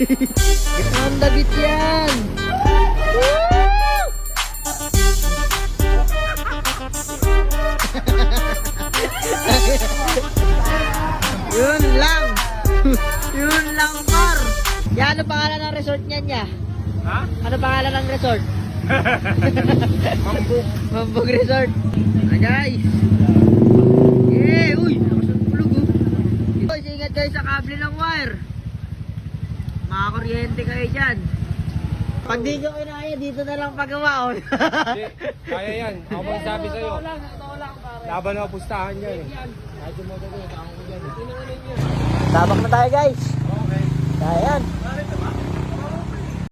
Ang dagit yan. Yun lang. Yun lang, par. Yan, ano pangalan ng resort niyan niya? Ha? Ano pangalan ng resort? Mambuk. Mambog Resort. Ah, guys. Yeah, uy, lakas ng tulog oh. Guys, ingat kayo sa kable ng wire. Makakuryente kayo dyan. Pag di ko kinaya, dito na lang pagawa oh. Hindi, kaya yan. Ako bang sabi sa'yo. Laban na pustahan yan eh. Kahit yung motor ko, ako ko dyan eh. Tabak na tayo guys. Okay. Kaya yan.